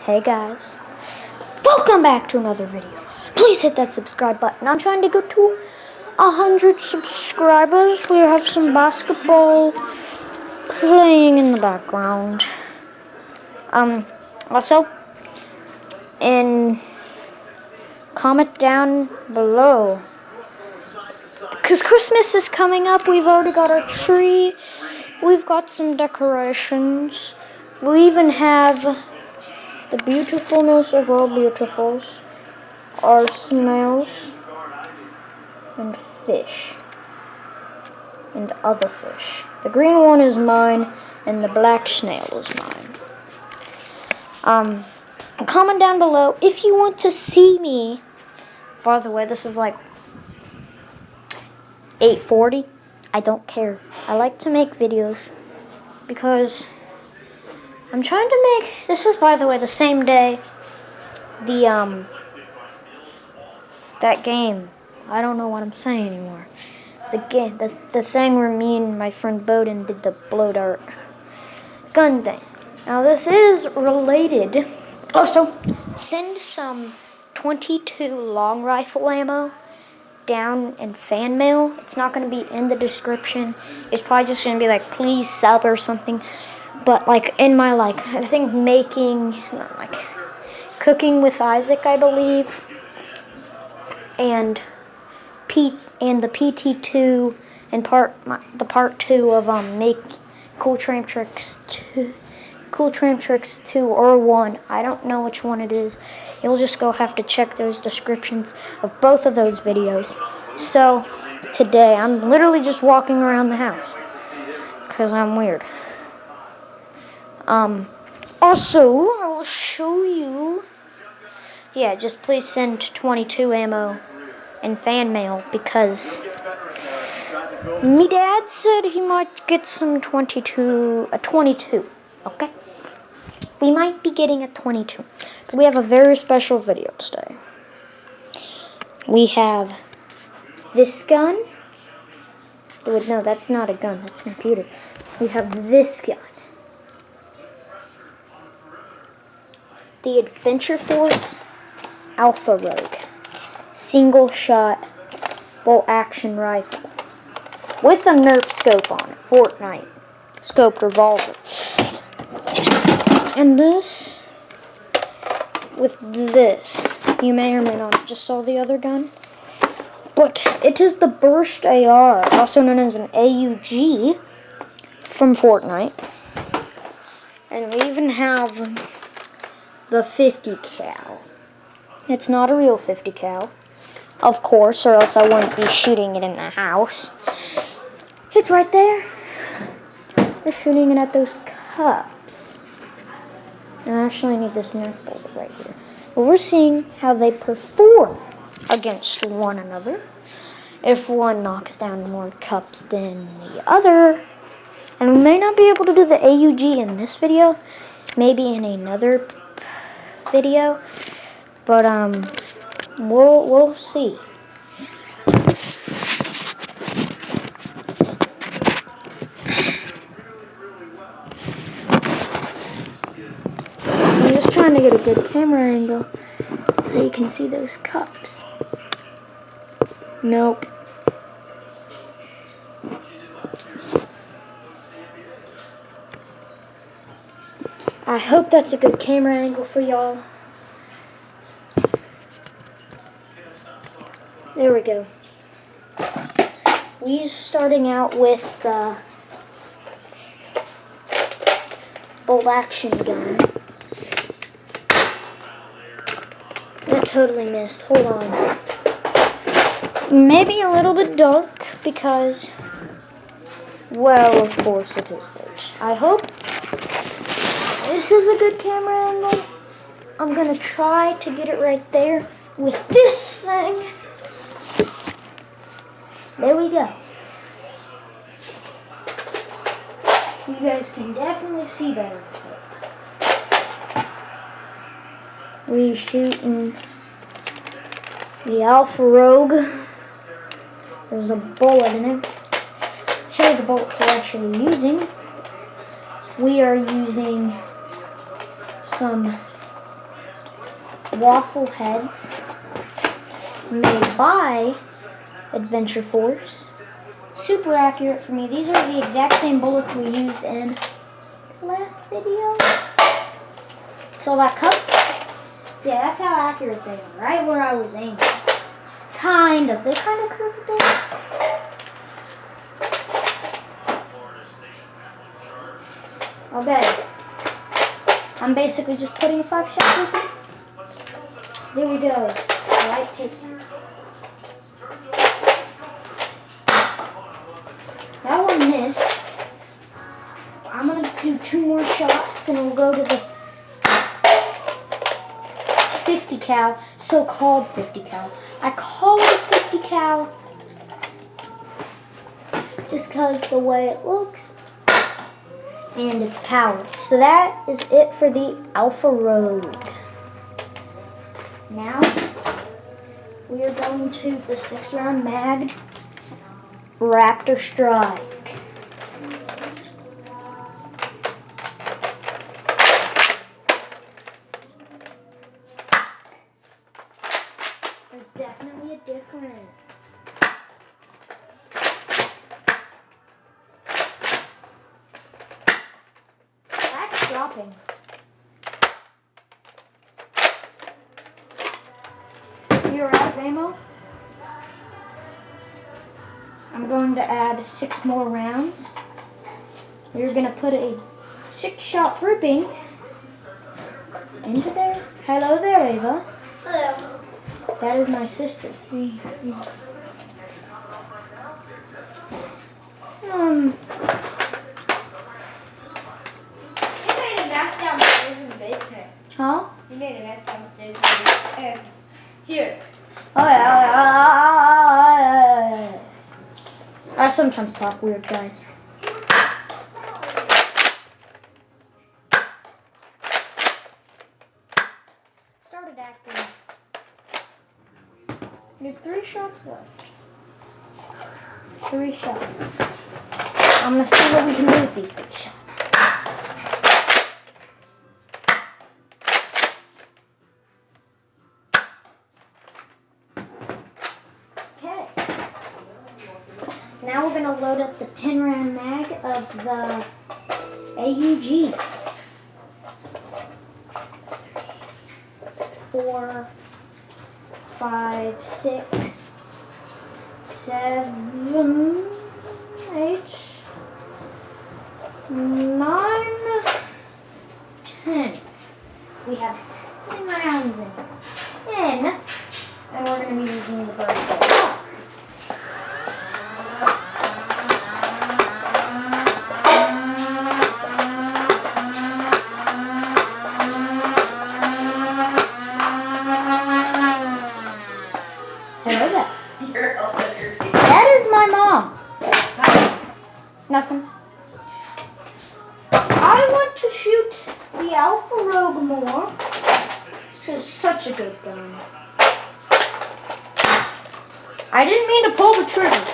Hey guys, welcome back to another video. Please hit that subscribe button. I'm trying to go to 100 subscribers. We have some basketball playing in the background. Also, and comment down below, because Christmas is coming up. We've already got our tree. We've got some decorations. We even have the beautifulness of all beautifuls, our snails and fish and other fish. The green one is mine and the black snail is mine. Comment down below if you want to see me. By the way, this is like 8:40. I don't care. I like to make videos because I'm trying to make, this is, by the way, the same day that game, I don't know what I'm saying anymore. The thing where me and my friend Bowden did the blow dart gun thing. Now this is related. Also, send some 22 long rifle ammo down in fan mail. It's not going to be in the description. It's probably just going to be like, please sub or something. But like in my I think cooking with Isaac, I believe, and the PT2 and part 2 of make Cool Tram Tricks 2 or 1. I don't know which one it is. You'll just have to check those descriptions of both of those videos. So today I'm literally just walking around the house because I'm weird. Also, I will show you. Yeah, just please send 22 ammo and fan mail because me dad said he might get some 22, okay? We might be getting a 22. But we have a very special video today. We have this gun. Wait, no, that's not a gun, that's a computer. We have this gun. The Adventure Force Alpha Rogue single shot bolt action rifle with a nerf scope on it, Fortnite scoped revolver. And this, with this, you may or may not have just saw the other gun, but it is the Burst AR, also known as an AUG from Fortnite. And we even have the 50 cal. It's not a real 50 cal, of course, or else I wouldn't be shooting it in the house. It's right there. We're shooting it at those cups. And I actually need this nerf bullet right here. But we're seeing how they perform against one another. If one knocks down more cups than the other. And we may not be able to do the AUG in this video. Maybe in another video, but we'll see. I'm just trying to get a good camera angle so you can see those cups. Nope. I hope that's a good camera angle for y'all. There we go. We're starting out with the bolt action gun. That totally missed. Hold on. Maybe a little bit dark because, well, of course it is late. I hope this is a good camera angle. I'm going to try to get it right there with this thing. There we go. You guys can definitely see better. We're shooting the Alpha Rogue. There's a bullet in it. Show you the bullets we're actually using. We are using some waffle heads made by Adventure Force. Super accurate for me. These are the exact same bullets we used in the last video. So that cup, yeah, that's how accurate they are. Right where I was aiming. Kind of. They kind of curved it. Okay. I'm basically just putting a 5-shot loop in. There we go. Right to. That one missed. I'm going to do 2 more shots and we'll go to the 50 cal, so-called 50 cal. I call it a 50 cal just because the way it looks and its power. So that is it for the Alpha Rogue. Now we are going to the 6-round mag Raptor Strike. There's definitely a difference. That's dropping. You're out of ammo. I'm going to add 6 more rounds. We're going to put a 6-shot grouping into there. Hello there, Ava. Hello. That is my sister. You made a mess downstairs in the basement. Huh? You made a mess downstairs in the basement. Here. Oh yeah. I sometimes talk weird, guys. Started acting. You have 3 shots left. 3 shots. I'm gonna see what we can do with these 3 shots. Okay. Now we're gonna load up the 10-round mag of the AUG. 4, 5, 6, 7, 8, 9, 10. We have 10 rounds in. And we're going to be using the bird. Hello there. That is my mom. Nothing. I want to shoot the Alpha Rogue more. This is such a good gun. I didn't mean to pull the trigger.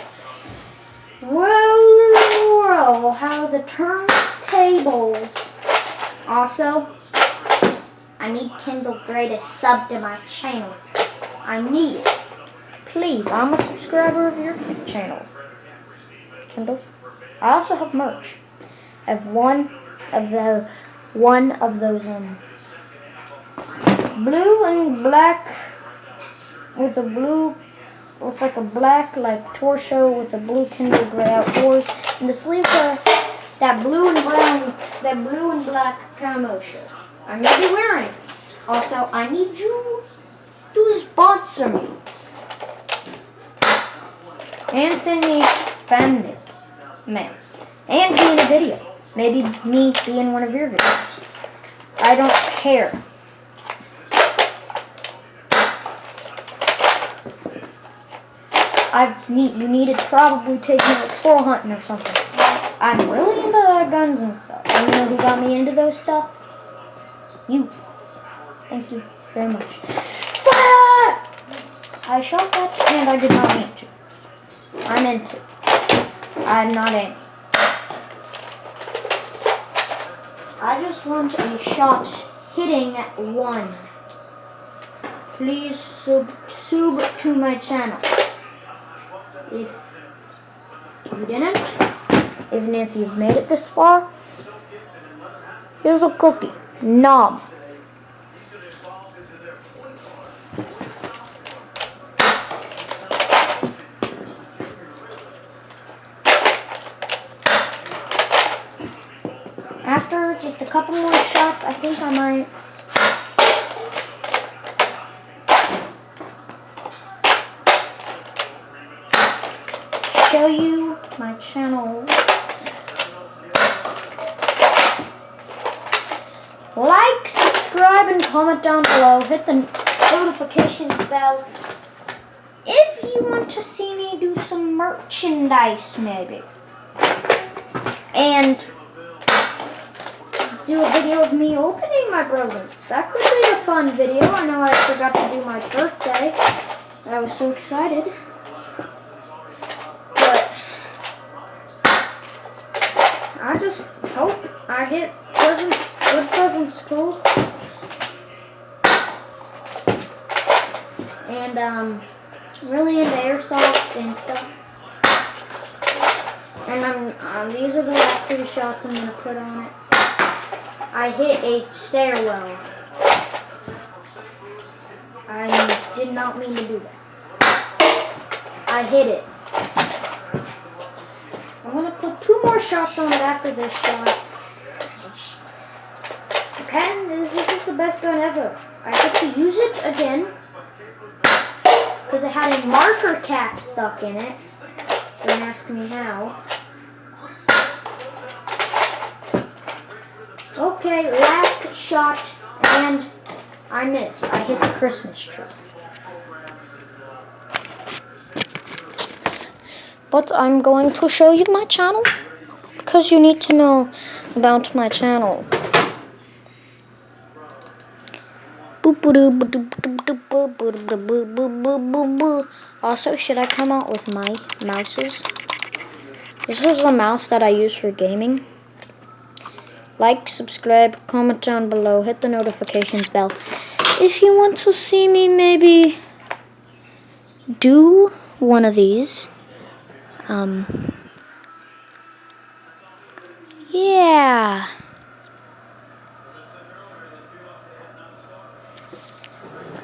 Well, how the turntables. Also, I need Kindle Gray to sub to my channel. I need it. Please, I'm a subscriber of your channel. Kindle. I also have merch. I have one of those blue and black with like a black torso with a blue Kindle Gray Outdoors, and the sleeves are that blue and black camo shirt. I may be wearing it. Also, I need you to sponsor me and send me fan mail and be in a video. Maybe me be in one of your videos. I don't care. You need to probably take me squirrel hunting or something. I'm really into guns and stuff. And you know who got me into those stuff? You. Thank you very much. Fire! I shot that and I did not mean to. I meant to. I'm not aiming. I just want a shot hitting at 1. please sub to my channel. If you didn't, even if you've made it this far, here's a cookie. Nom. After just a couple more shots, I think I might show you my channel. Like, subscribe, and comment down below. Hit the notifications bell if you want to see me do some merchandise, maybe. And do a video of me opening my presents. That could be a fun video. I know I forgot to do my birthday. I was so excited. But I just hope I get presents, good presents too. And really into airsoft and stuff. And these are the last 3 shots I'm gonna put on it. I hit a stairwell. I did not mean to do that. I hit it. I'm going to put 2 more shots on it after this shot. Okay, this is the best gun ever. I get to use it again because it had a marker cap stuck in it. Don't ask me how. Okay, last shot, and I missed. I hit the Christmas tree. But I'm going to show you my channel, because you need to know about my channel. Also, should I come out with my mouses? This is the mouse that I use for gaming. Like, subscribe, comment down below, hit the notifications bell. If you want to see me maybe do one of these, yeah.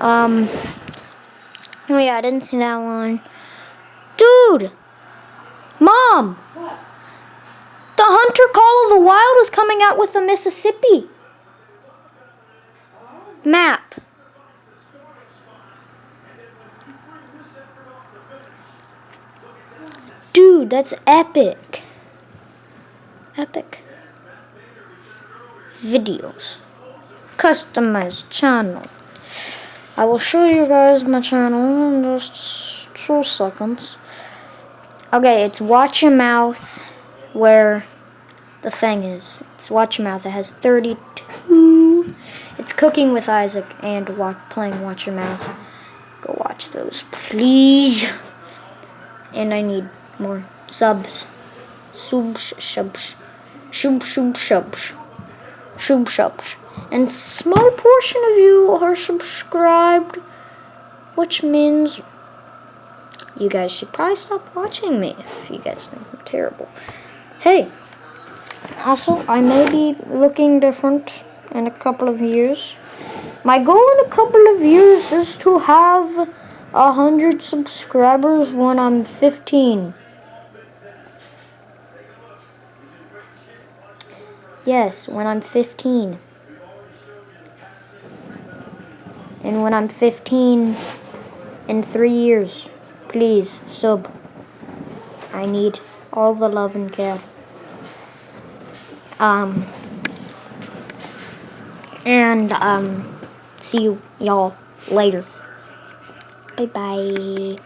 Oh yeah, I didn't see that one. Dude! Mom! What? The Hunter Call of the Wild is coming out with the Mississippi map. Dude, that's epic. Epic. Videos. Customized channel. I will show you guys my channel in just 2 seconds. Okay, it's Watch Your Mouth, where the thing is. It's Watch Your Mouth. It has 32. It's Cooking with Isaac and playing Watch Your Mouth. Go watch those, please. And I need more subs. Subs. And small portion of you are subscribed, which means you guys should probably stop watching me if you guys think I'm terrible. Hey, also, I may be looking different in a couple of years. My goal in a couple of years is to have 100 subscribers when I'm 15. Yes, when I'm 15. And when I'm 15 in 3 years, please sub. I need all the love and care. See you y'all later. Bye bye.